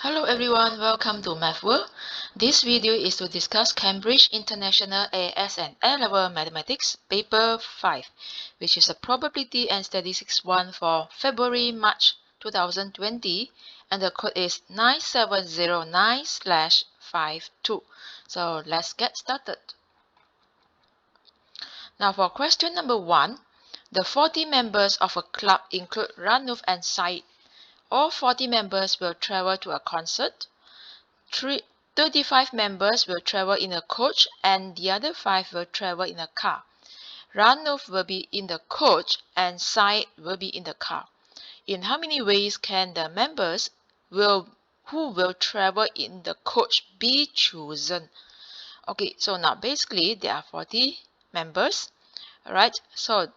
Hello everyone, welcome to Math World. This video is to discuss Cambridge International AS and A-Level Mathematics Paper 5, which is a Probability and Statistics 1 for February-March 2020, and the code is 9709/52. So let's get started. Now for question number 1, the 40 members of a club include Ranuf and Said. All 40 members will travel to a concert. 35 members will travel in a coach and the other 5 will travel in a car. Ranuf will be in the coach and Said will be in the car. In how many ways can the members who will travel in the coach be chosen? Okay, so now basically there are 40 members. Alright, so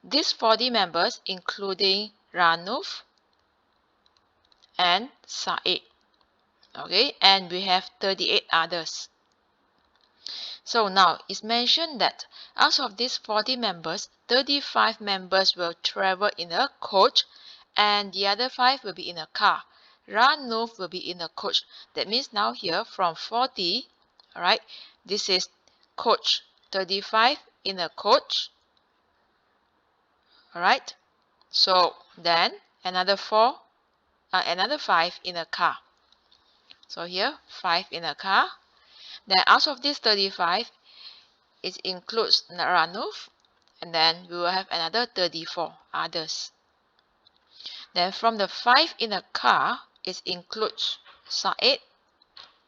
these 40 members including Ranuf and Said. Okay, and we have 38 others. So now it's mentioned that out of these 40 members, 35 members will travel in a coach and the other 5 will be in a car. Ranuf will be in a coach. That means now here from 40, alright, this is coach, 35 in a coach, alright. So then another 5 in a car. So here 5 in a car. Then out of this 35, it includes Ranuf, and then we will have another 34 others. Then from the 5 in a car, it includes Said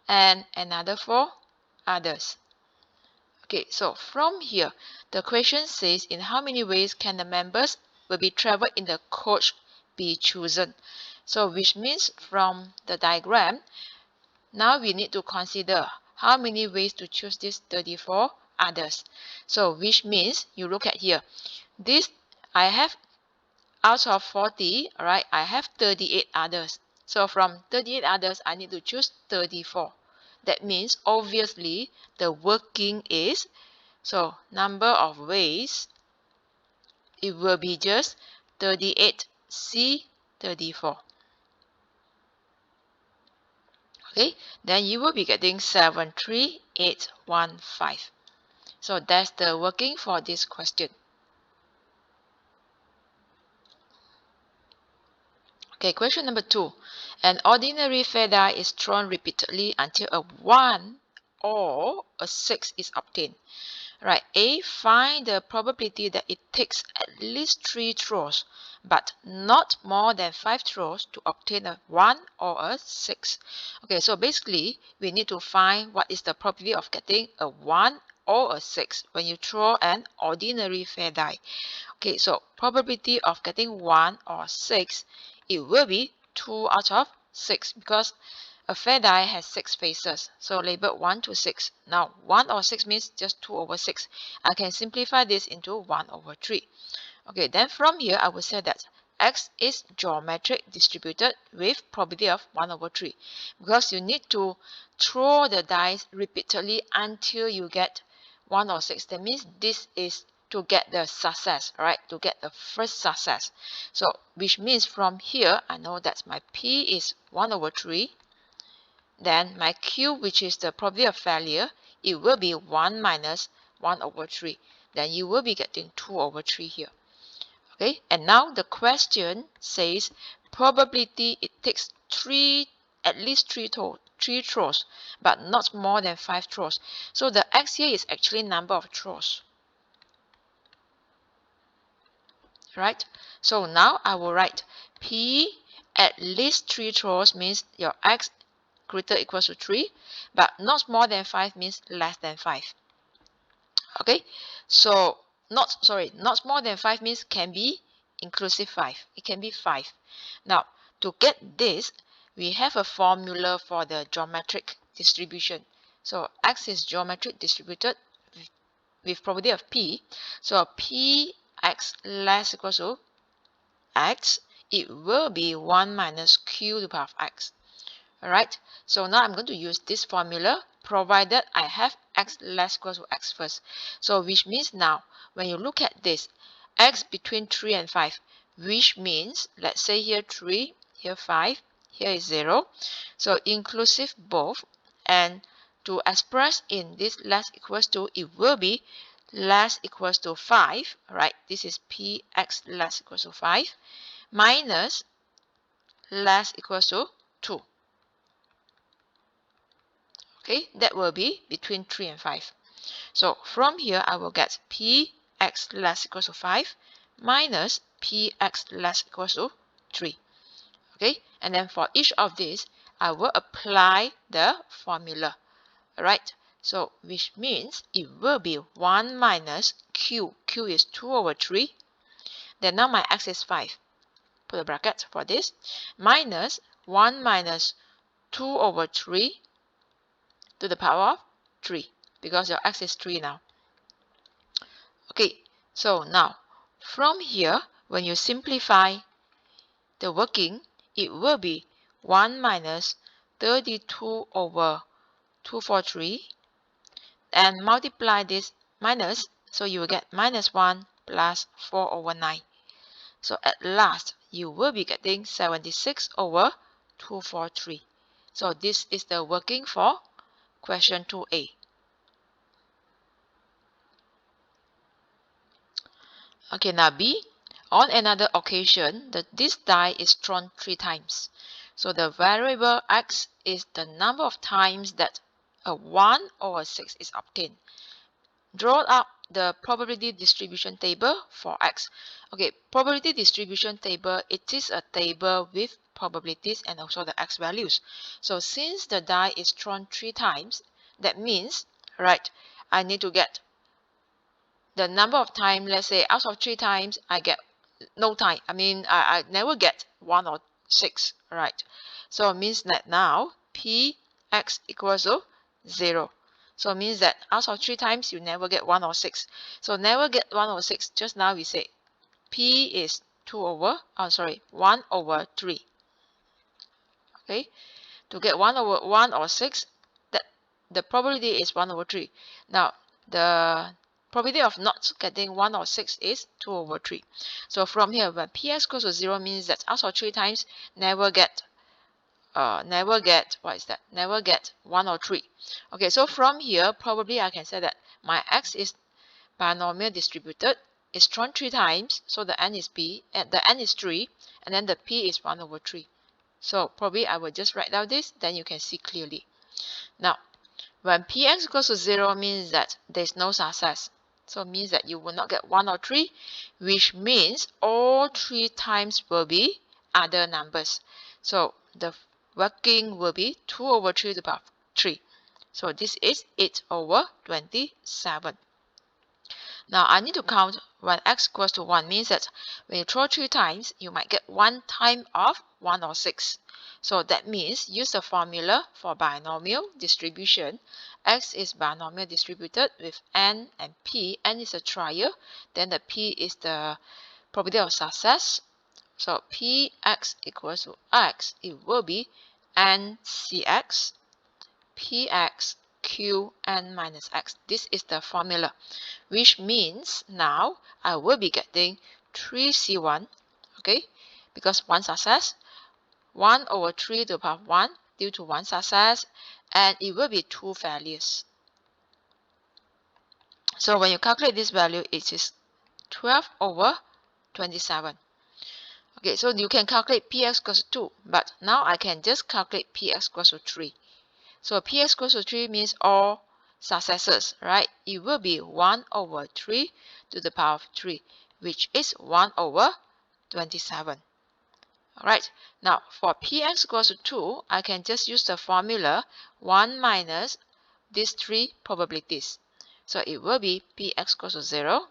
and another 4 others. Okay, so from here, the question says in how many ways can the members will be traveled in the coach be chosen? So which means from the diagram, now we need to consider how many ways to choose these 34 others. So which means you look at here, this I have out of 40, alright, I have 38 others. So from 38 others, I need to choose 34. That means obviously the working is, so number of ways, it will be just 38C 34. Okay, then you will be getting 73815. So that's the working for this question. Okay, question number 2. An ordinary fair die is thrown repeatedly until a 1 or a 6 is obtained. Right, A, find the probability that it takes at least 3 throws, but not more than 5 throws to obtain a 1 or a 6. Okay, so basically, we need to find what is the probability of getting a 1 or a 6 when you throw an ordinary fair die. Okay, so probability of getting 1 or 6, it will be 2 out of 6 because a fair die has 6 faces, so labeled 1 to 6. Now, 1 or 6 means just 2 over 6. I can simplify this into 1 over 3. Okay, then from here, I will say that X is geometric distributed with probability of 1 over 3. Because you need to throw the dice repeatedly until you get 1 or 6. That means this is to get the success, right? To get the first success. So, which means from here, I know that my P is 1 over 3. Then my Q, which is the probability of failure, it will be 1 minus 1 over 3. Then you will be getting 2 over 3 here. Okay, and now the question says probability it takes at least three throws, but not more than 5 throws. So the X here is actually number of throws. Right? So now I will write P at least 3 throws means your X greater or equals to 3, but not more than 5 means less than 5. Okay, so not more than 5 means can be inclusive 5. It can be 5. Now, to get this, we have a formula for the geometric distribution. So X is geometric distributed with probability of P. So Px less equals to X, it will be 1 minus Q to the power of X. Alright, so now I'm going to use this formula provided I have X less equals to X first. So which means now when you look at this, X between 3 and 5, which means let's say here 3, here 5, here is 0. So inclusive both, and to express in this less equals to, it will be less equals to 5, right? This is px less equals to 5 minus less equals to 2. Okay, that will be between 3 and 5. So from here, I will get px less equals to 5 minus px less equals to 3. Okay, and then for each of these, I will apply the formula. Alright, so which means it will be 1 minus q. Q is 2 over 3. Then now my x is 5. Put a bracket for this. Minus 1 minus 2 over 3 to the power of 3. Because your x is 3 now. Okay, so now from here, when you simplify the working, it will be 1 minus 32 over 243, and multiply this minus, so you will get minus 1 plus 4 over 9. So at last, you will be getting 76 over 243. So this is the working for question 2a. Okay, now B. On another occasion, this die is thrown 3 times. So the variable x is the number of times that a 1 or a 6 is obtained. Draw up the probability distribution table for x. Okay, probability distribution table, it is a table with probabilities and also the x values. So since the die is thrown 3 times, that means, right, I need to get the number of times. Let's say out of 3 times, I get no time. I never get 1 or 6, right? So it means that now px equals to 0. So it means that out of 3 times, you never get 1 or 6. So never get 1 or 6. Just now we say p is 1 over 3. Okay, to get 1 over 1 or 6, that the probability is 1 over 3. Now the probability of not getting 1 or 6 is 2 over 3. So from here, when px equals to 0 means that out of 3 times, never get never get 1 or 3. Okay, so from here, probably I can say that my x is binomial distributed. It's thrown 3 times, so the n is p, and the n is 3, and then the p is 1 over 3. So probably I will just write down this, then you can see clearly. Now, when px equals to 0 means that there's no success. So it means that you will not get 1 or 3, which means all 3 times will be other numbers. So the working will be 2 over 3 to the power of 3. So this is 8 over 27. Now I need to count when x equals to 1 means that when you throw 3 times, you might get 1 time of 1 or 6. So that means use the formula for binomial distribution. X is binomial distributed with n and p. N is a trial, then the p is the probability of success. So px equals to x, it will be ncx px q n minus x. This is the formula, which means now I will be getting 3c1, okay, because 1 success, 1 over 3 to the power of 1 due to 1 success, and it will be 2 failures. So when you calculate this value, it is 12 over 27. Okay, so you can calculate px equals to 2, but now I can just calculate px equals to 3. So px equals to 3 means all successes, right? It will be 1 over 3 to the power of 3, which is 1 over 27. Alright, now for px equals to 2, I can just use the formula 1 minus these 3 probabilities. So it will be px equals to 0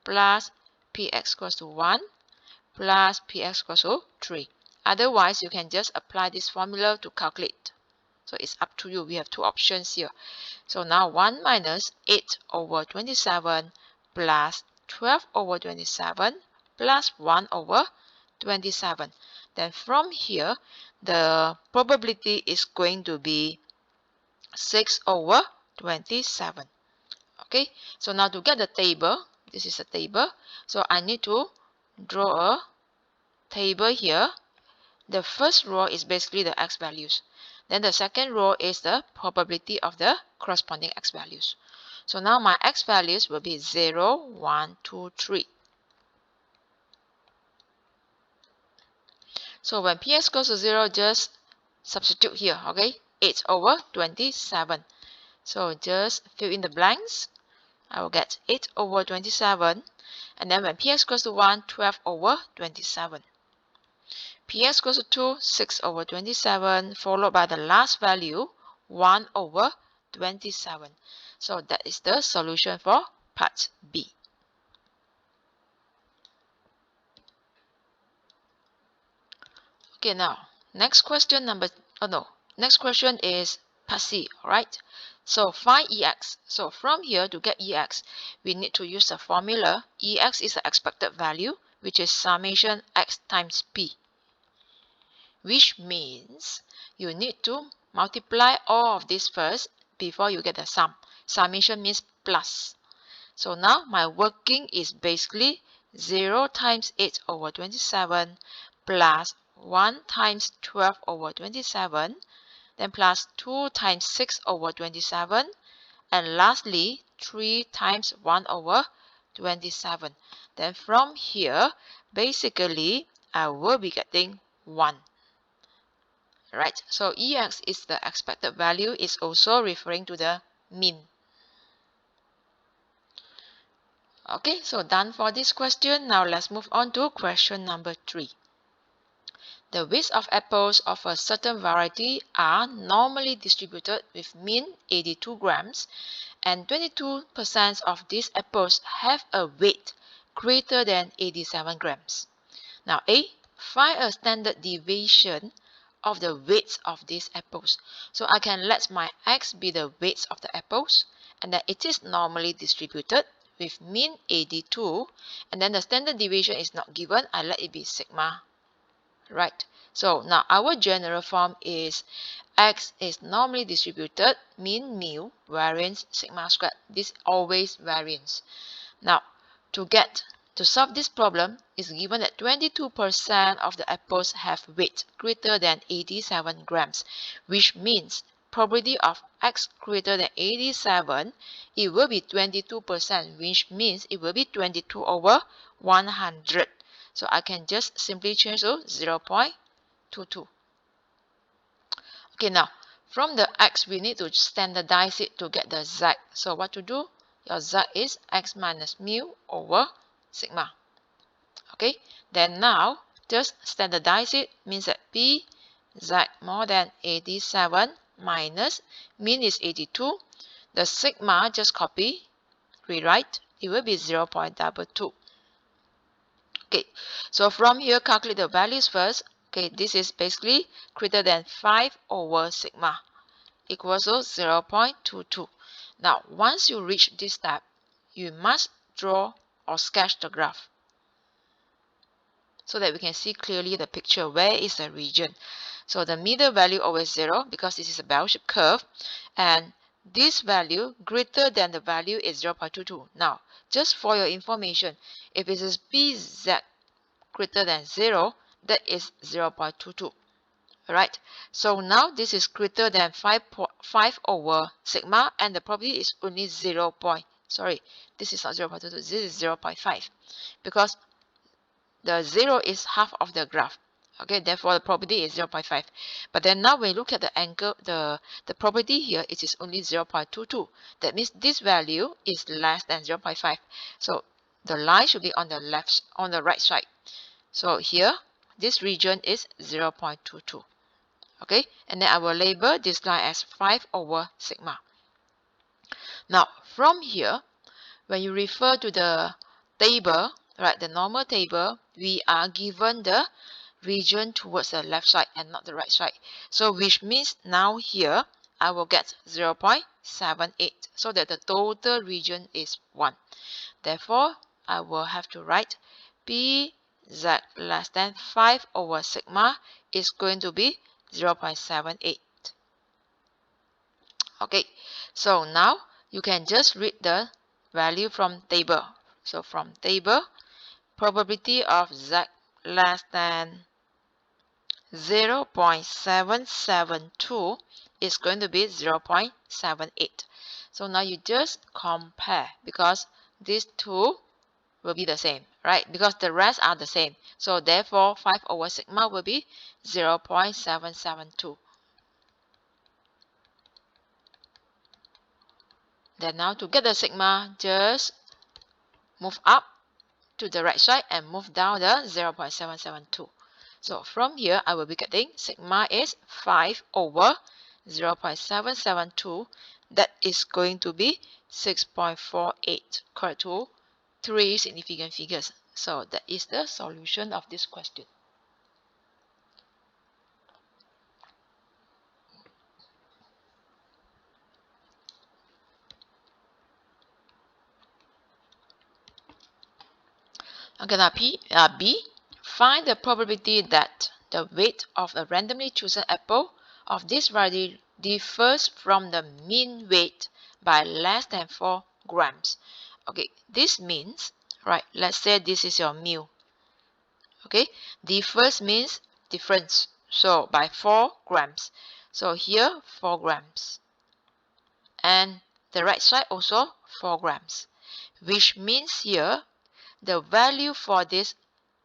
plus px equals to 1 plus px equals to 3. Otherwise, you can just apply this formula to calculate. So it's up to you. We have 2 options here. So now 1 minus 8 over 27 plus 12 over 27 plus 1 over 27. Then from here, the probability is going to be 6 over 27. Okay, so now to get the table, this is a table. So I need to draw a table here the first row is basically the x values. Then the second row is the probability of the corresponding x values. So now my x values will be 0, 1, 2, 3. So when Px goes to 0, just substitute here, okay? 8 over 27. So just fill in the blanks. I will get 8 over 27. And then when Px goes to 1, 12 over 27. Px goes to 2, 6 over 27, followed by the last value, 1 over 27. So that is the solution for part B. Okay, now, next question next question is part C, alright? So find Ex. So from here, to get Ex, we need to use the formula. Ex is the expected value, which is summation x times P, which means you need to multiply all of this first before you get the sum. Summation means plus. So now my working is basically 0 times 8 over 27 plus 1 times 12 over 27, then plus 2 times 6 over 27, and lastly 3 times 1 over 27. Then from here, basically, I will be getting 1. Right, so Ex is the expected value, is also referring to the mean. Okay, so done for this question. Now let's move on to question number 3. The weights of apples of a certain variety are normally distributed with mean 82 grams, and 22% of these apples have a weight greater than 87 grams. Now A, find a standard deviation of the weights of these apples. So I can let my x be the weights of the apples, and that it is normally distributed with mean 82, and then the standard deviation is not given. I let it be sigma. Right. So now our general form is x is normally distributed, mean mu, variance sigma squared. This always variance. Now to solve this problem, is given that 22% of the apples have weight greater than 87 grams, which means probability of x greater than 87, it will be 22%, which means it will be 22 over 100. So I can just simply change to 0.22. Okay, now from the x, we need to standardize it to get the z. So what to do? Your z is x minus mu over sigma. Okay, then now just standardize it, means that p z more than 87 minus mean is 82. The sigma just copy, rewrite, it will be 0.22. Okay, so from here calculate the values first. Okay, this is basically greater than 5 over sigma equals to 0.22. Now once you reach this step, you must draw or sketch the graph so that we can see clearly the picture. Where is the region? So the middle value always 0 because this is a bell-shaped curve, and this value greater than the value is 0.22. Now just for your information, if it is pz greater than 0, that is 0.22. Alright, so now this is greater than 5 over sigma, and the probability is only 0. This is not 0.22, this is 0.5, because the 0 is half of the graph. Okay, therefore the probability is 0.5. But then now when you look at the angle, the probability here, it is only 0.22. That means this value is less than 0.5. So the line should be on the right side. So here, this region is 0.22. Okay, and then I will label this line as 5 over sigma. Now from here, when you refer to the table, right, the normal table, we are given the region towards the left side and not the right side. So which means now here I will get 0.78, so that the total region is 1. Therefore, I will have to write P z less than 5 over sigma is going to be 0.78. Okay, so now you can just read the value from table. So from table, probability of z less than 0.772 is going to be 0.78. So now you just compare because these two will be the same, right? Because the rest are the same. So therefore, 5 over sigma will be 0.772. Then now to get the sigma, just move up to the right side and move down the 0.772. So from here, I will be getting sigma is 5 over 0.772. That is going to be 6.48, correct to 3 significant figures. So that is the solution of this question. Okay, now B. Find the probability that the weight of a randomly chosen apple of this variety differs from the mean weight by less than 4 grams. Okay, this means, right, let's say this is your mu. Okay, differs means difference. So by 4 grams. So here 4 grams. And the right side also 4 grams. Which means here the value for this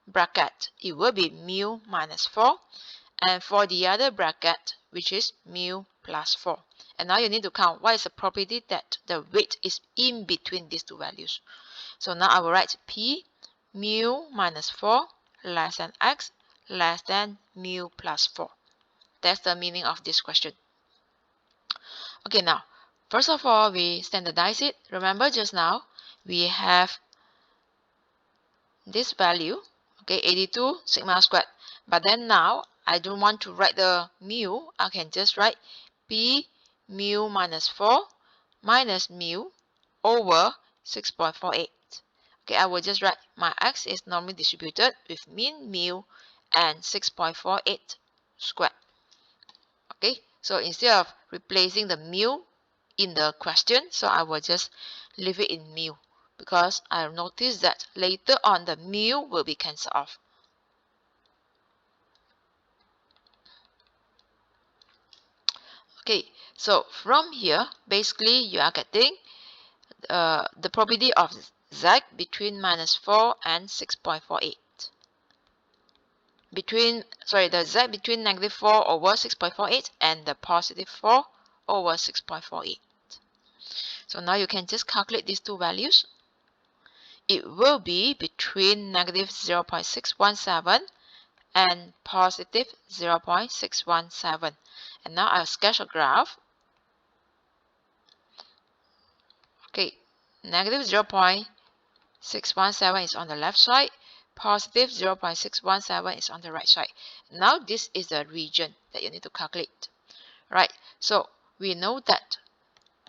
bracket, it will be mu minus 4, and for the other bracket, which is mu plus 4. And now you need to count what is the probability that the weight is in between these two values. So now I will write P mu minus 4 less than x less than mu plus 4. That's the meaning of this question. Okay, now first of all, we standardize it. Remember just now we have this value, okay, 82 sigma squared. But then now I don't want to write the mu. I can just write P mu minus 4 minus mu over 6.48. Okay, I will just write my x is normally distributed with mean mu and 6.48 squared. Okay, so instead of replacing the mu in the question, so I will just leave it in mu, because I noticed that later on the mu will be cancelled off. Okay, so from here, basically you are getting the probability of z between minus 4 and 6.48. The z between negative 4 over 6.48 and the positive 4 over 6.48. So now you can just calculate these two values. It will be between negative 0.617 and positive 0.617. And now I'll sketch a graph. Okay, negative 0.617 is on the left side, positive 0.617 is on the right side. Now this is the region that you need to calculate. Right, so we know that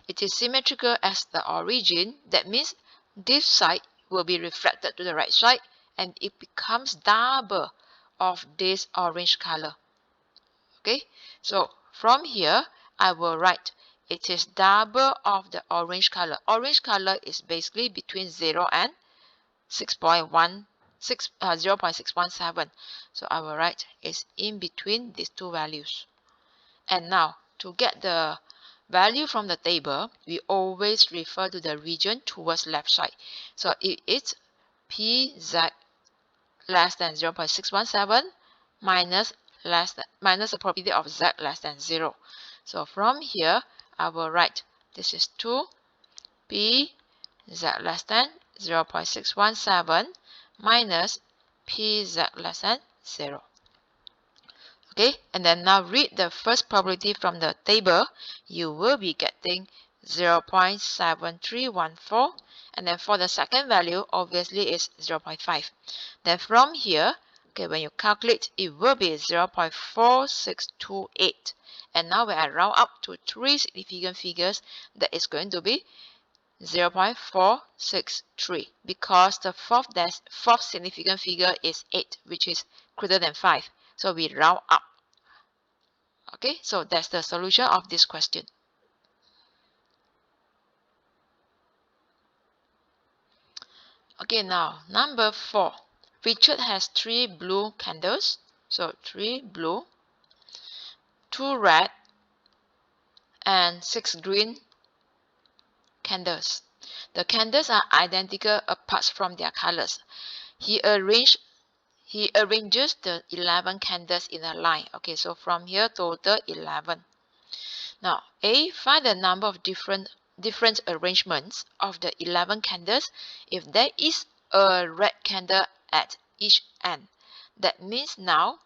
it is symmetrical as the origin. That means this side will be reflected to the right side and it becomes double of this orange color. Okay, so from here I will write it is double of the orange color. Orange color is basically between 0 and 0.617. So I will write it's in between these two values. And now to get the value from the table, we always refer to the region towards left side. So if it's Pz less than 0.617 minus the probability of z less than 0. So from here, I will write this is 2 p z less than 0.617 minus p z less than 0. Okay, and then now read the first probability from the table. You will be getting 0.7314, and then for the second value, obviously is 0.5. Then from here, okay, when you calculate, it will be 0.4628. And now when I round up to 3 significant figures, that is going to be 0.463, because the fourth significant figure is 8, which is greater than 5. So we round up. Okay, so that's the solution of this question. Okay, now number 4. Richard has 3 blue candles. So 3 blue 2 red and 6 green candles. The candles are identical apart from their colors. He arranges the 11 candles in a line. Okay, so from here total 11. Now A, find the number of different arrangements of the 11 candles if there is a red candle at each end. That means now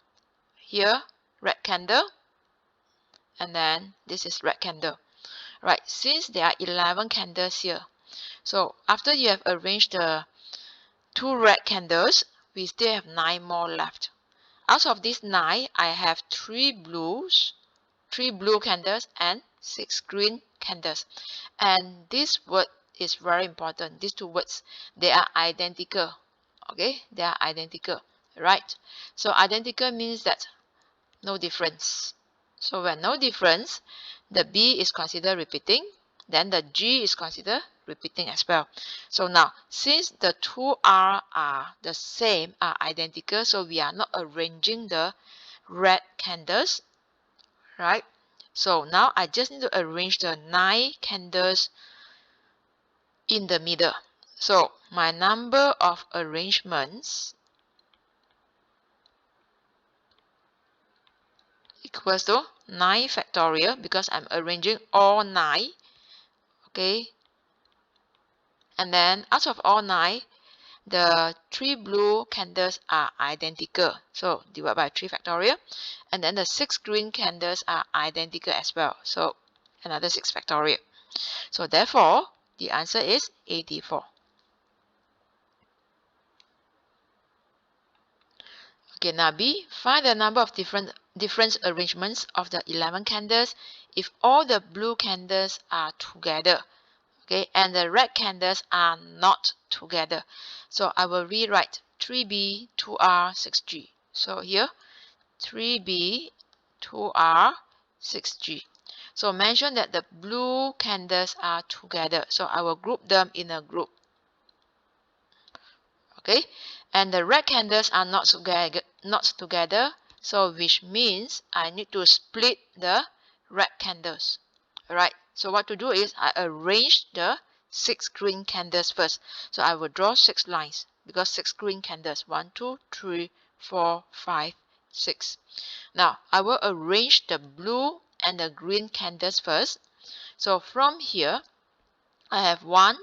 here red candle, and then this is red candle. Right, since there are 11 candles here, so after you have arranged the 2 red candles, we still have 9 more left. Out of these 9, I have 3 blue candles and 6 green candles. And this word is very important. These two words, they are identical. Okay, they are identical, right? So identical means that no difference. So when no difference, the B is considered repeating, then the G is considered repeating as well. So now, since the two R are the same, are identical, so we are not arranging the red candles, right? So now I just need to arrange the 9 candles in the middle. So my number of arrangements equals to 9 factorial, because I'm arranging all 9. Okay, and then out of all 9, the 3 blue candles are identical, so divide by 3 factorial, and then the 6 green candles are identical as well, so another 6 factorial. So therefore the answer is 84. Okay, now B, find the number of different arrangements of the 11 candles if all the blue candles are together, okay, and the red candles are not together. So I will rewrite 3B, 2R, 6G. So here 3B, 2R, 6G. So mention that the blue candles are together. So I will group them in a group. Okay, and the red candles are not together, so which means I need to split the red candles. Alright, so what to do is I arrange the 6 green candles first. So I will draw 6 lines, because 6 green candles, 1, 2, 3, 4, 5, 6. Now I will arrange the blue and the green candles first. So from here I have 1,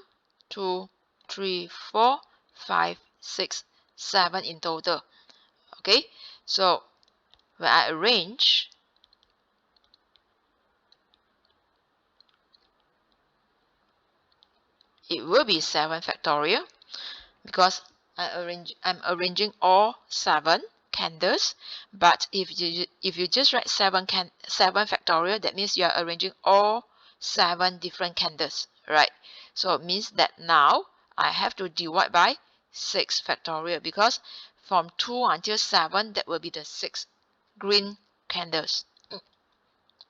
2, 3, 4, 5, 6, 7 in total. Okay, so when I arrange, it will be 7 factorial, because I'm arranging all 7 candles. But if you just write 7 factorial, that means you are arranging all 7 different candles, right? So it means that now I have to divide by 6 factorial, because from 2 until 7, that will be the 6 green candles.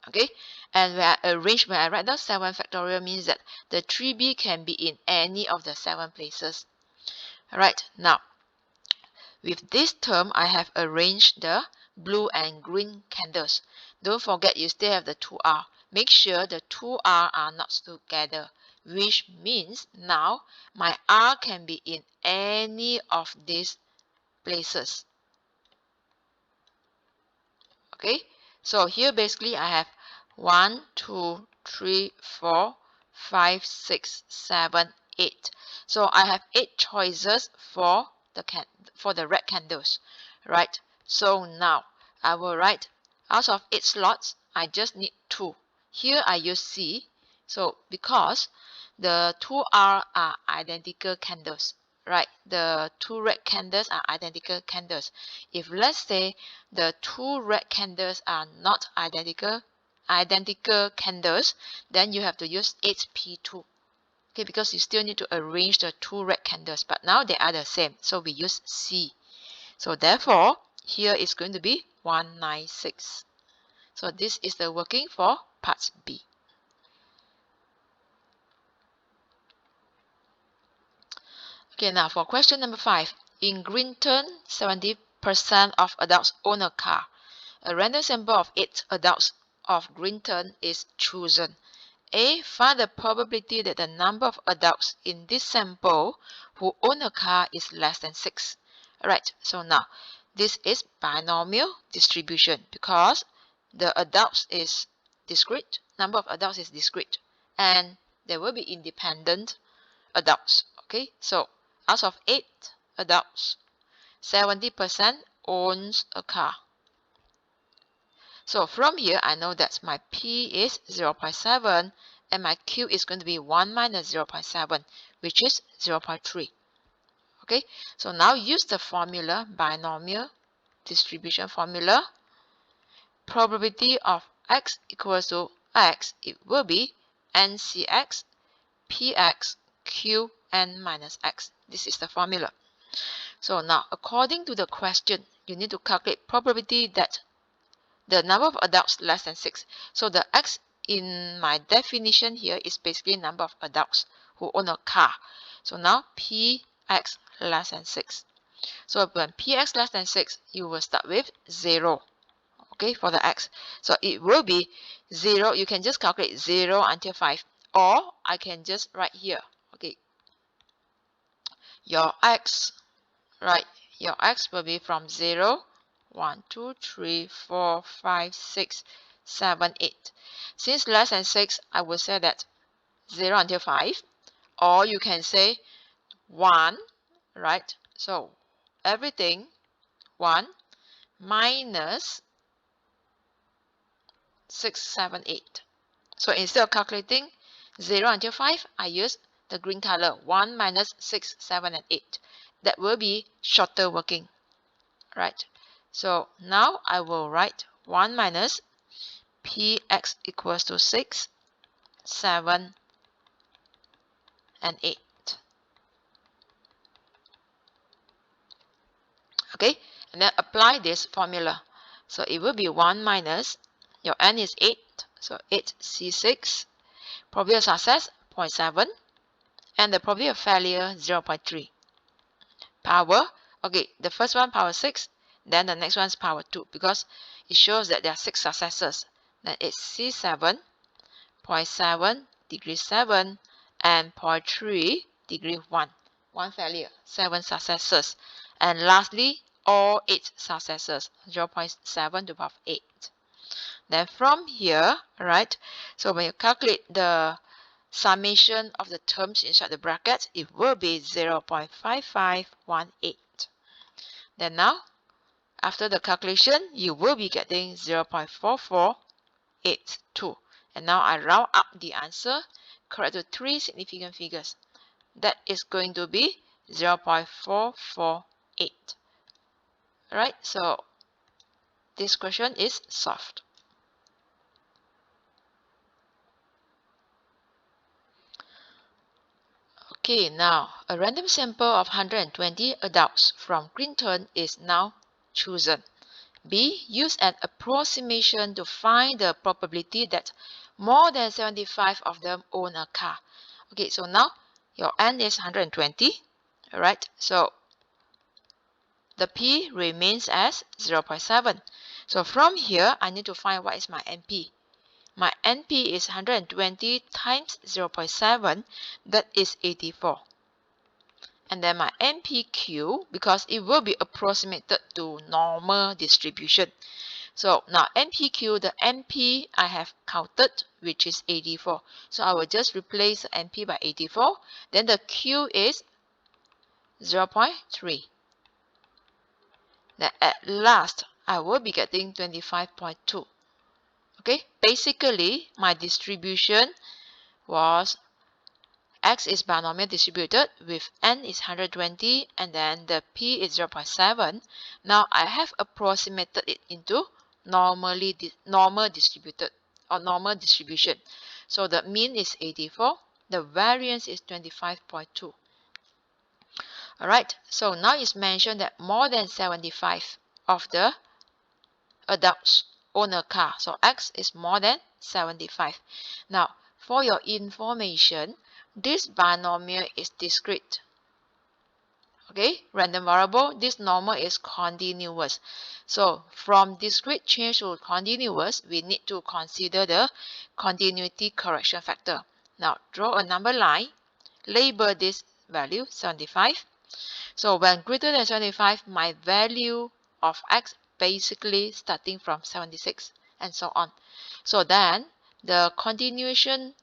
Okay, and when I write down 7 factorial, means that the 3B can be in any of the 7 places. Alright, now with this term, I have arranged the blue and green candles. Don't forget, you still have the 2R. Make sure the 2R are not together, which means now my R can be in any of these places. Okay, so here basically I have 1, 2, 3, 4, 5, 6, 7, 8. So I have 8 choices for the red candles, right? So now I will write, out of 8 slots, I just need 2. Here I use C, so because the 2R are identical candles, right? The 2 red candles are identical candles. If let's say the 2 red candles are not identical candles, then you have to use 8P2. Okay, because you still need to arrange the 2 red candles, but now they are the same, so we use C. So therefore, here is going to be 196. So this is the working for part B. Okay, now for question number 5. In Greenton, 70% of adults own a car. A random sample of 8 adults of Grinton is chosen. A. Find the probability that the number of adults in this sample who own a car is less than 6. Alright, so now this is binomial distribution because the adults is discrete, number of adults is discrete, and there will be independent adults. Okay, so out of 8 adults, 70% owns a car. So from here, I know that my P is 0.7 and my Q is going to be 1 minus 0.7, which is 0.3. Okay, so now use the formula, binomial distribution formula. Probability of x equals to x, it will be NCX, PX, QN minus x. This is the formula. So now, according to the question, you need to calculate probability that the number of adults less than 6. So the x in my definition here is basically number of adults who own a car. So now px less than 6. So when px less than 6, you will start with 0. Okay, for the x. So it will be 0. You can just calculate 0 until 5. Or I can just write here. Okay, your x, right? Your x will be from 0, 1, 2, 3, 4, 5, 6, 7, 8. Since less than 6, I will say that 0 until 5. Or you can say 1, right? So everything 1 minus 6, 7, 8. So instead of calculating 0 until 5, I use the green color, 1 minus 6, 7, and 8. That will be shorter working, right? So now I will write 1 minus px equals to 6, 7, and 8. Okay, and then apply this formula. So it will be 1 minus, your n is 8, so 8c6, probability of success 0.7, and the probability of failure 0.3. Power, okay, the first one power 6, then the next one is power 2, because it shows that there are 6 successors. Then it's C7, 0.7, degree 7, and 0.3, degree 1. 1 failure, 7 successors. And lastly, all 8 successors, 0.7 to the power of 8. Then from here, right, so when you calculate the summation of the terms inside the bracket, it will be 0.5518. Then now, after the calculation, you will be getting 0.4482. And now I round up the answer, correct to 3 significant figures. That is going to be 0.448. Alright, so this question is solved. Okay, now a random sample of 120 adults from Grinton is now chosen. B. Use an approximation to find the probability that more than 75 of them own a car. Okay, so now your n is 120. Alright, so the p remains as 0.7. So from here, I need to find what is my NP. My NP is 120 times 0.7, that is 84. And then my NPQ, because it will be approximated to normal distribution. So now NPQ, the NP I have counted, which is 84. So I will just replace the NP by 84. Then the Q is 0.3. Then at last, I will be getting 25.2. Okay, basically my distribution was x is binomial distributed with n is 120 and then the p is 0.7. Now I have approximated it into normal distributed or normal distribution. So the mean is 84, the variance is 25.2. Alright, so now it's mentioned that more than 75 of the adults own a car. So x is more than 75. Now, for your information, this binomial is discrete. Okay, random variable, this normal is continuous. So from discrete change to continuous, we need to consider the continuity correction factor. Now draw a number line, label this value 75. So when greater than 75, my value of x basically starting from 76 and so on. So then the continuity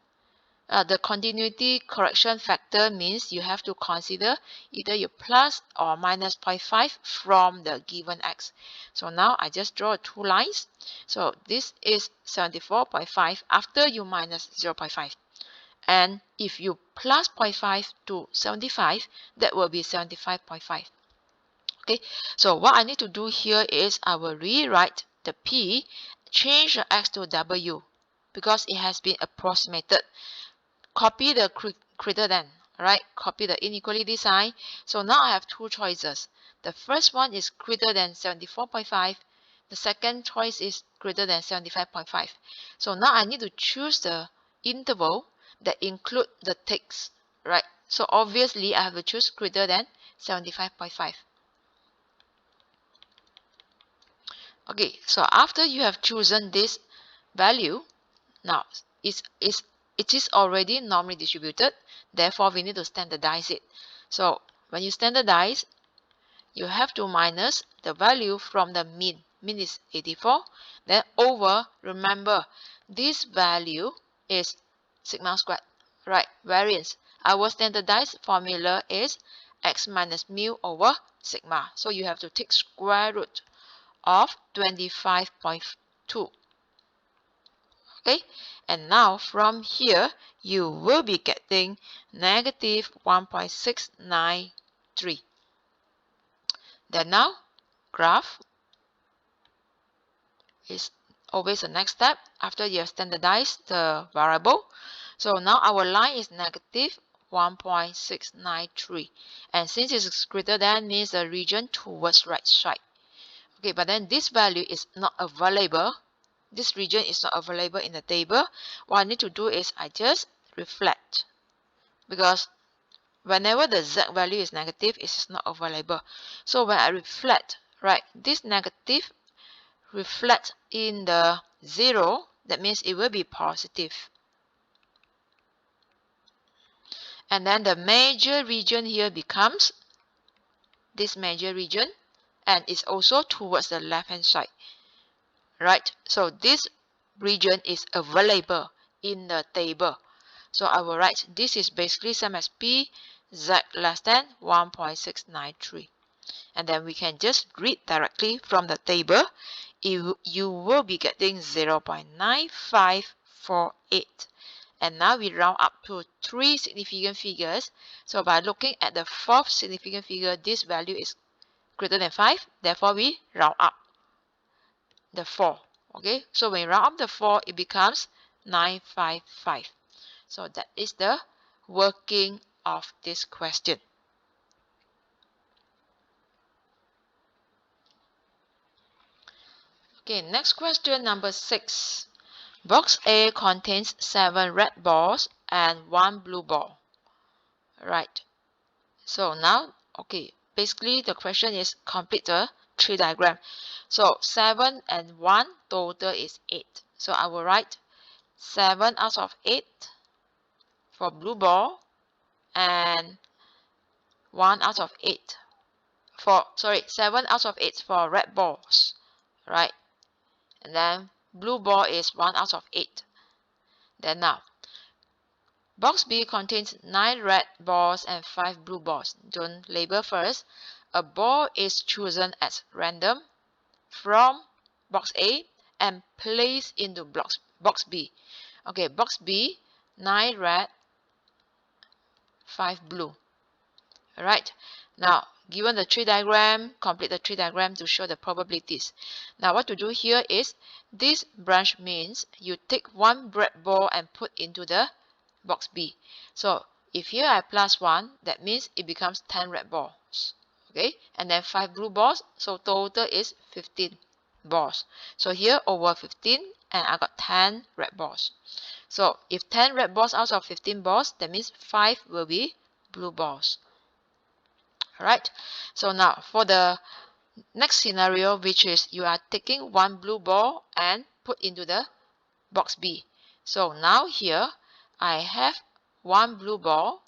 correction factor means you have to consider either you plus or minus 0.5 from the given x. So now I just draw two lines. So this is 74.5 after you minus 0.5. And if you plus 0.5 to 75, that will be 75.5. Okay, so what I need to do here is I will rewrite the P, change the X to W because it has been approximated. Copy the greater than, right? Copy the inequality sign. So now I have two choices. The first one is greater than 74.5. The second choice is greater than 75.5. So now I need to choose the interval that include the ticks, right? So obviously I have to choose greater than 75.5. Okay, so after you have chosen this value, now it is already normally distributed, therefore we need to standardize it. So when you standardize, you have to minus the value from the mean. Mean is 84, then over, remember, this value is sigma squared, right? Variance. Our standardized formula is x minus mu over sigma. So you have to take square root of 25.2. Okay, and now from here you will be getting negative 1.693. Then now graph is always the next step after you have standardized the variable. So now our line is negative 1.693, and since it is greater than means the region towards right side. Okay, but then this value is not available. This region is not available in the table. What I need to do is I just reflect, because whenever the z value is negative, it is not available. So when I reflect, right, this negative reflect in the 0, that means it will be positive. And then the major region here becomes this major region, and it's also towards the left hand side. Right, so this region is available in the table. So I will write this is basically same as P z less than 1.693. And then we can just read directly from the table. You will be getting 0.9548. And now we round up to 3 significant figures. So by looking at the fourth significant figure, this value is greater than 5. Therefore, we round up the 4. Okay, so when you round up the 4, it becomes 955. So that is the working of this question. Okay, next question number 6. Box A contains 7 red balls and 1 blue ball. Right. So now, okay, basically the question is complete the tree diagram. So 7 and 1 total is 8. So I will write 7 out of 8 for blue ball and 1 out of 8 for, 7 out of 8 for red balls, right? And then blue ball is 1 out of 8. Then now, box B contains 9 red balls and 5 blue balls. Don't label first. A ball is chosen as random from box A and placed into box B. Okay, box B, 9 red, 5 blue. Alright, now given the tree diagram, complete the tree diagram to show the probabilities. Now what to do here is, this branch means you take 1 red ball and put into the box B. So if here I plus 1, that means it becomes 10 red balls. Okay, and then 5 blue balls, so total is 15 balls. So here over 15, and I got 10 red balls. So if 10 red balls out of 15 balls, that means 5 will be blue balls. Alright, so now for the next scenario, which is you are taking one blue ball and put into the box B. So now here I have one blue ball,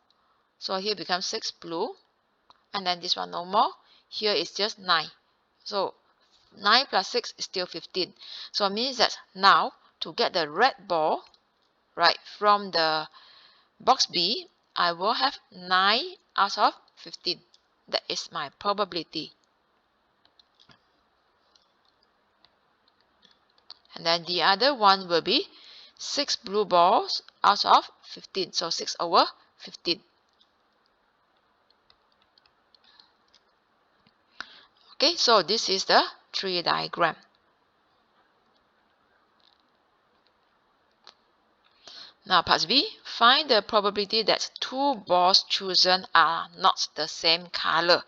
so here becomes 6 blue, and then this one no more. Here is just 9. So 9 plus 6 is still 15. So it means that now to get the red ball, right, from the box B, I will have 9 out of 15. That is my probability. And then the other one will be 6 blue balls out of 15. So 6 over 15. Okay, so this is the tree diagram. Now part B, find the probability that two balls chosen are not the same color.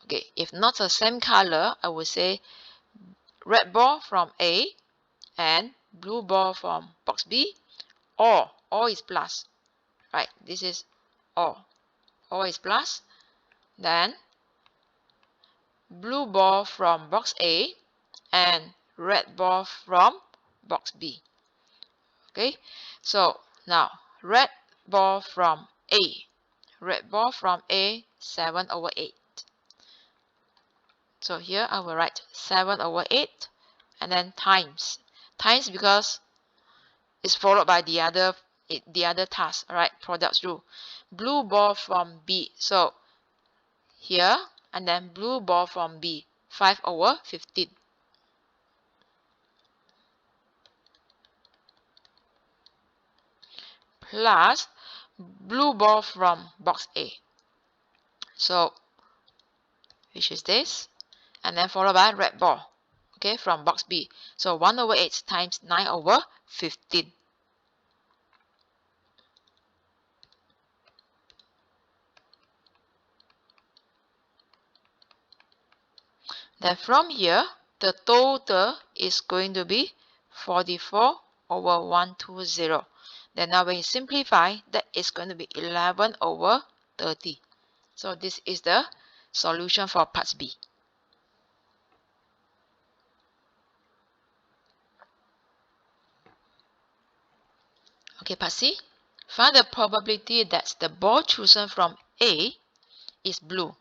Okay, if not the same color, I would say red ball from A and blue ball from box B, or all is plus. Right, this is all is plus. Then blue ball from box A and red ball from box B. Okay, so now red ball from A. Red ball from A, 7 over 8. So here I will write 7 over 8 and then times. Times because it's followed by the other task, alright, products rule. Blue ball from B. So here and then blue ball from B, 5 over 15. Plus blue ball from box A. So which is this, and then followed by red ball, okay, from box B. So 1 over 8 times 9 over 15. Then from here, the total is going to be 44 over 120. Then now when you simplify, that is going to be 11 over 30. So this is the solution for part B. Okay, part C. Find the probability that the ball chosen from A is blue.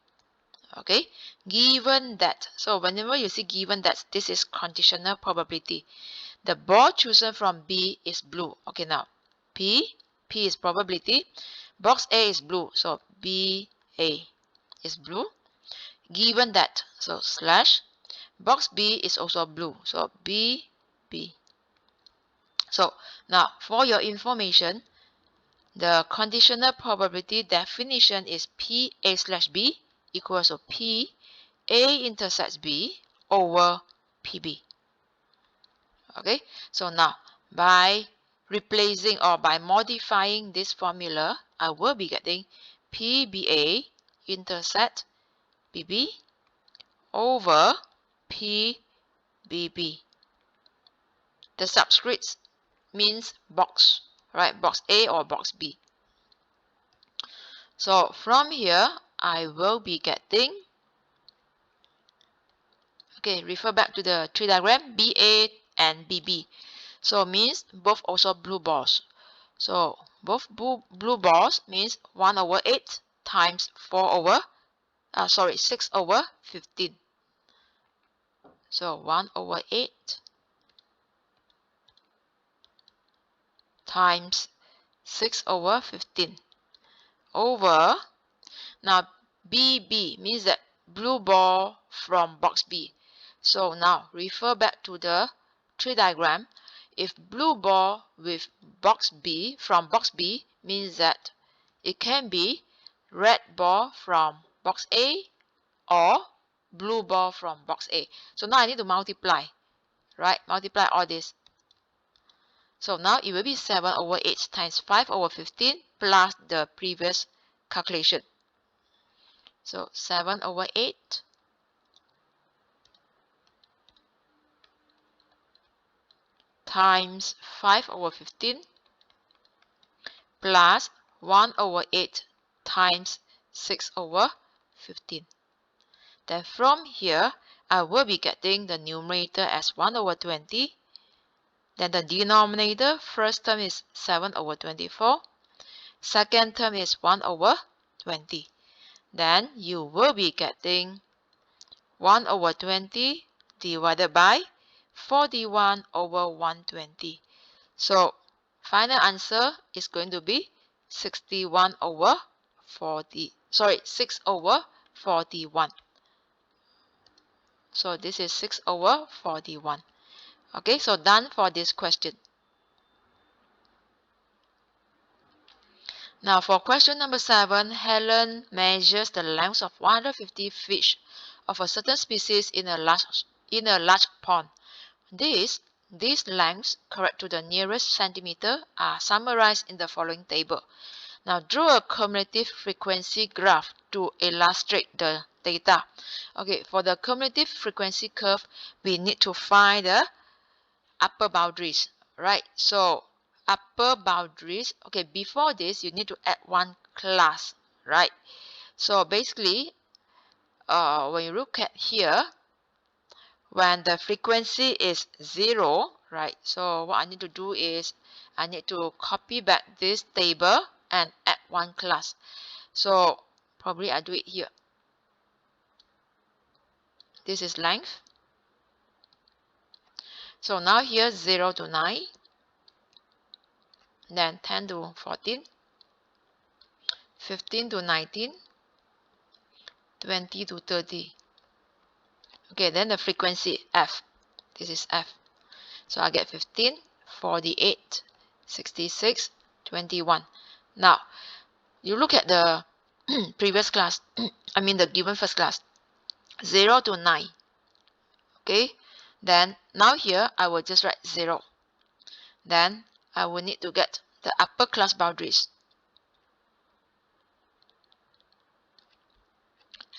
Okay, given that, so whenever you see given that, this is conditional probability. The ball chosen from B is blue. Okay, now P is probability. Box A is blue, so BA is blue. Given that, so slash, box B is also blue, so BB. So now for your information, the conditional probability definition is PA slash B equals to P A intersects B over PB. Okay, so now by replacing or by modifying this formula, I will be getting PBA intersect BB over PBB. The subscripts means box, right? Box A or box B. So from here, I will be getting, okay, refer back to the tree diagram, BA and BB. So means both also blue balls. So both blue balls means 1 over 8 times 6 over 15. So 1 over 8 times 6 over 15 over, now BB means that blue ball from box B. So now refer back to the tree diagram. If blue ball with box B from box B means that it can be red ball from box A or blue ball from box A. So now I need to multiply, right? Multiply all this. So now it will be 7 over 8 times 5 over 15 plus the previous calculation. So 7 over 8 times 5 over 15 plus 1 over 8 times 6 over 15. Then from here, I will be getting the numerator as 1 over 20. Then the denominator, first term is 7 over 24. Second term is 1 over 20. Then you will be getting 1 over 20 divided by 41 over 120. So final answer is going to be 61 over 6 over 41. So this is 6 over 41. Okay, so done for this question. Now for question number 7, Helen measures the length of 150 fish of a certain species in a large pond. These lengths, correct to the nearest centimeter, are summarized in the following table. Now draw a cumulative frequency graph to illustrate the data. Okay, for the cumulative frequency curve, we need to find the upper boundaries, right? So upper boundaries, okay, before this you need to add one class, right? So basically when you look at here, when the frequency is 0, right, so what I need to do is I need to copy back this table and add one class. So probably I do it here. This is length. So now here 0 to 9, then 10 to 14, 15 to 19, 20 to 30. Okay, then the frequency F. This is F. So I get 15, 48, 66, 21. Now, you look at the previous class, I mean the given first class, 0 to 9. Okay, then now here I will just write 0. Then I will need to get the upper class boundaries.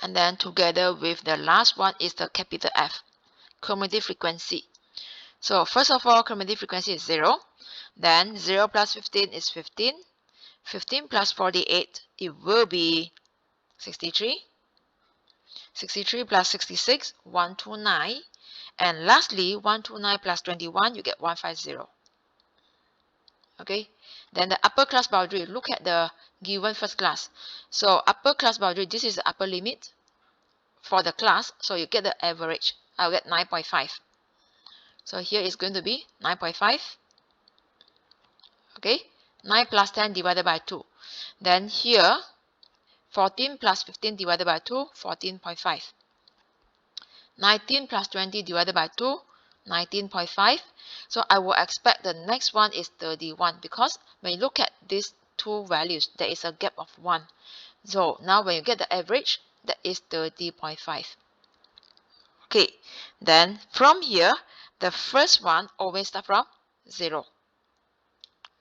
And then together with the last one is the capital F, cumulative frequency. So first of all, cumulative frequency is 0. Then 0 plus 15 is 15. 15 plus 48, it will be 63. 63 plus 66, 129. And lastly, 129 plus 21, you get 150. Okay, then the upper class boundary, look at the given first class. So upper class boundary, this is the upper limit for the class. So you get the average. I'll get 9.5. So here is going to be 9.5. Okay, 9 plus 10 divided by 2. Then here, 14 plus 15 divided by 2, 14.5. 19 plus 20 divided by 2, 19.5. So I will expect the next one is 31, because when you look at these two values, there is a gap of 1. So now when you get the average, that is 30.5. Okay, then from here, the first one always start from 0.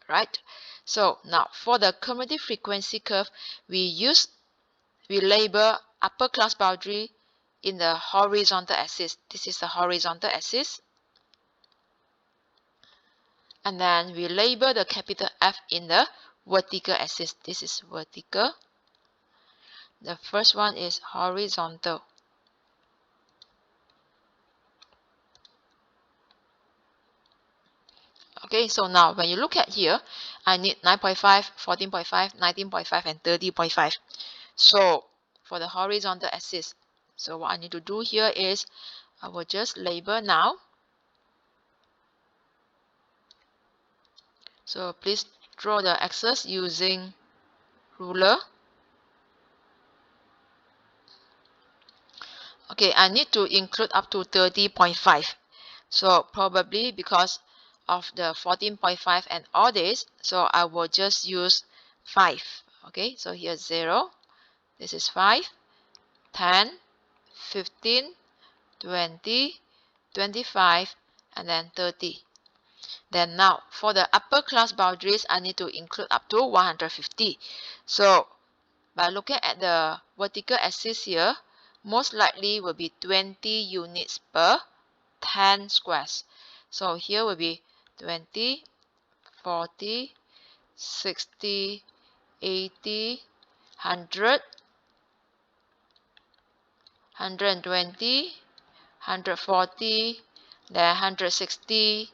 Right? So now for the cumulative frequency curve, we label upper class boundary in the horizontal axis. This is the horizontal axis. And then we label the capital F in the vertical axis. This is vertical. The first one is horizontal. Okay, so now when you look at here, I need 9.5, 14.5, 19.5, and 30.5. So for the horizontal axis, so what I need to do here is I will just label now. So please draw the axis using ruler. Okay, I need to include up to 30.5. So probably because of the 14.5 and all this, so I will just use 5. Okay, so here's 0. This is 5, 10, 15, 20, 25, and then 30. Then now, for the upper class boundaries, I need to include up to 150. So by looking at the vertical axis here, most likely will be 20 units per 10 squares. So here will be 20, 40, 60, 80, 100, 120, 140, then 160.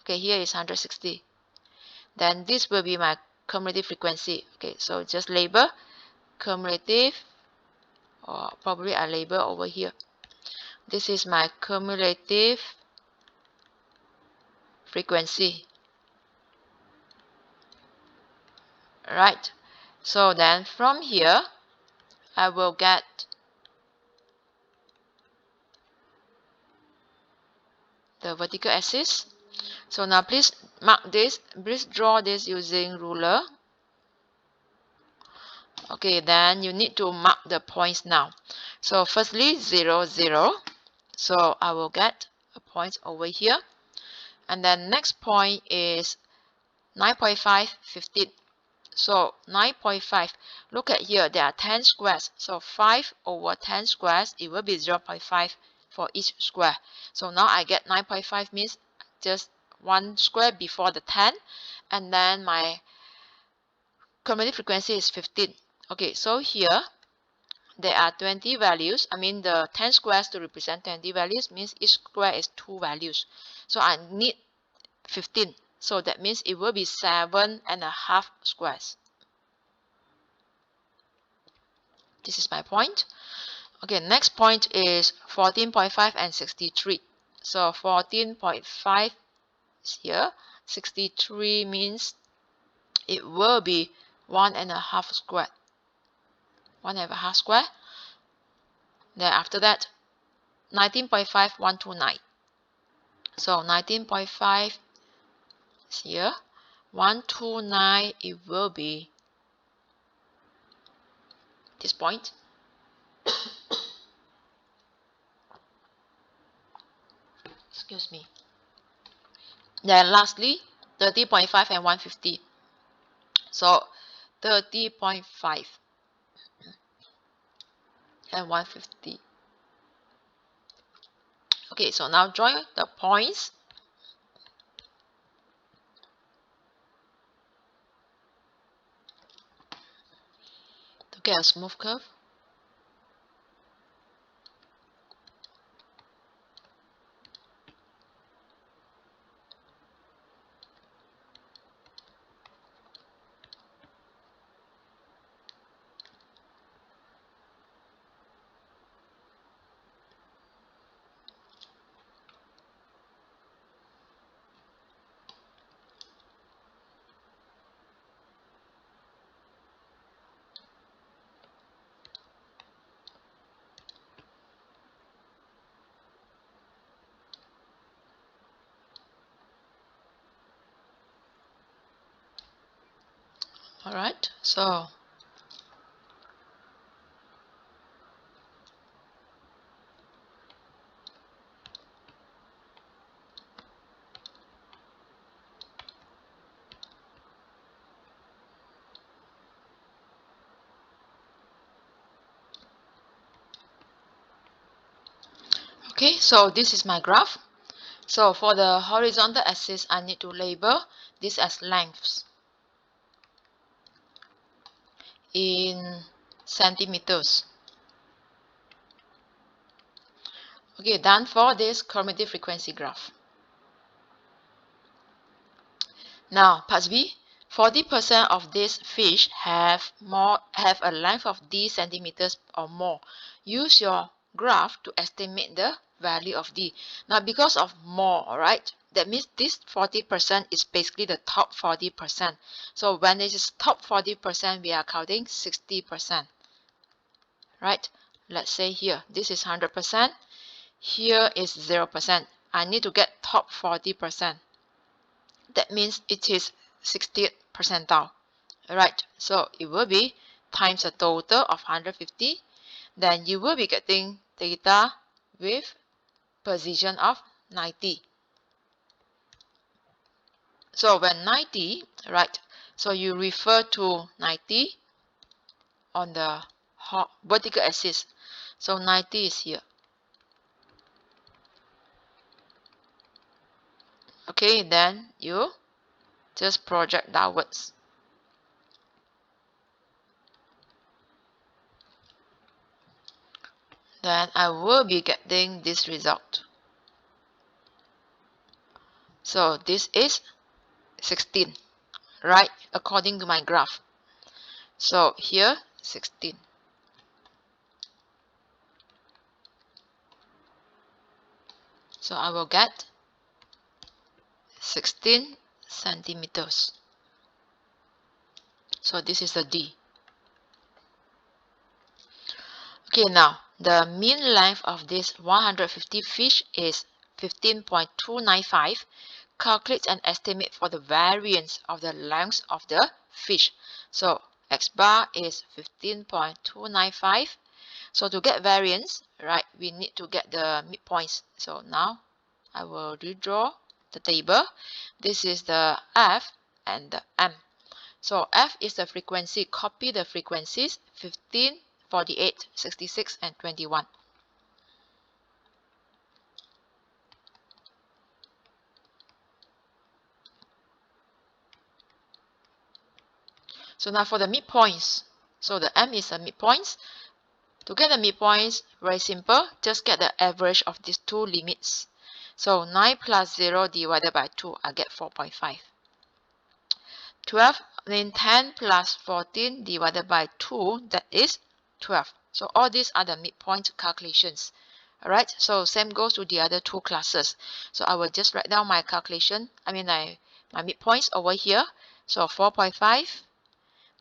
Okay, here is 160. Then this will be my cumulative frequency. Okay, so just label cumulative, or probably I label over here. This is my cumulative frequency. Right. So then from here, I will get the vertical axis. So now please mark this, please draw this using ruler. Okay, then you need to mark the points now. So firstly 0, 0. So I will get a point over here. And then next point is 9.5, 15. So 9.5, look at here, there are 10 squares. So 5 over 10 squares, it will be 0.5 for each square. So now I get 9.5 means just one square before the 10. And then my cumulative frequency is 15. Okay, so here there are 20 values. I mean the 10 squares to represent 20 values means each square is 2 values. So I need 15. So that means it will be 7.5 squares. This is my point. Okay, next point is 14.5 and 63. So 14.5 is here. 63 means it will be 1.5 square. 1.5 square. Then after that, 19.5, 129. So 19.5 is here. 129, it will be this point. Excuse me. Then lastly, 30.5 and 150. So 30.5 and 150. Okay, so now draw the points. To get a smooth curve. Alright, so okay, so this is my graph. So for the horizontal axis, I need to label this as lengths in centimeters. Okay, done for this cumulative frequency graph. Now, part B, 40% of these fish have a length of d centimeters or more. Use your graph to estimate the value of d. Now, because of more, alright, that means this 40% is basically the top 40%. So when it is top 40%, we are counting 60%. Right? Let's say here, this is 100%. Here is 0%. I need to get top 40%. That means it is 60th percentile. Right, so it will be times a total of 150. Then you will be getting data with precision of 90. So when 90, right, so you refer to 90 on the vertical axis. So 90 is here. Okay, then you just project downwards. then I will be getting this result. So this is 16, right? According to my graph. So here 16. So I will get 16 centimeters. So this is the D. Okay, now the mean length of this 150 fish is 15.295. Calculate an estimate for the variance of the length of the fish. So X bar is 15.295. So to get variance, right, we need to get the midpoints. So now I will redraw the table. This is the F and the M. So F is the frequency. Copy the frequencies 15, 48, 66, and 21. So now for the midpoints. So the M is the midpoints. To get the midpoints, very simple. Just get the average of these two limits. So 9 plus 0 divided by 2, I get 4.5. 12, then 10 plus 14 divided by 2, that is 12. So all these are the midpoint calculations. Alright, so same goes to the other two classes. So I will just write down my calculation, my midpoints over here. So 4.5,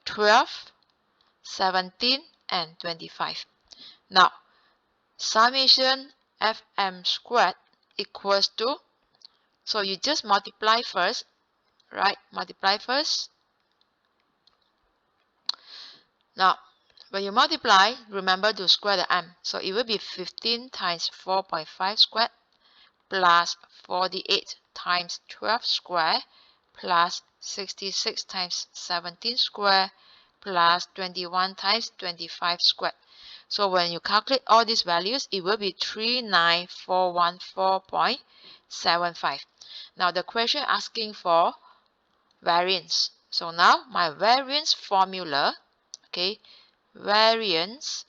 12, 17, and 25. Now, summation Fm squared equals to, so you just multiply first, right? Multiply first. Now, when you multiply, remember to square the m. So it will be 15 times 4.5 squared plus 48 times 12 squared plus 66 times 17 squared plus 21 times 25 squared. So when you calculate all these values, it will be 39414.75. Now the question asking for variance. So now my variance formula, okay, variance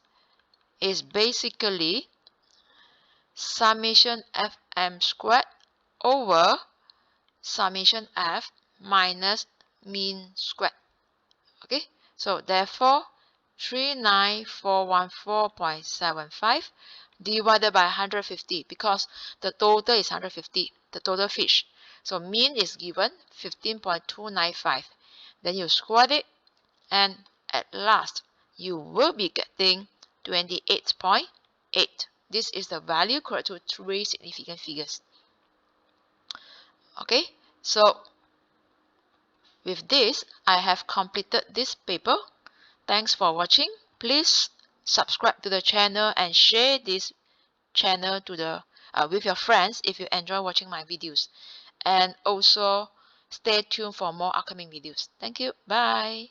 is basically summation Fm squared over summation F minus mean squared. Okay, so therefore 39414.75 divided by 150, because the total is 150, the total fish. So mean is given 15.295. Then you square it, and at last you will be getting 28.8. This is the value correct to three significant figures. Okay, so with this, I have completed this paper. Thanks for watching. Please subscribe to the channel and share this channel to the with your friends if you enjoy watching my videos. And also stay tuned for more upcoming videos. Thank you. Bye.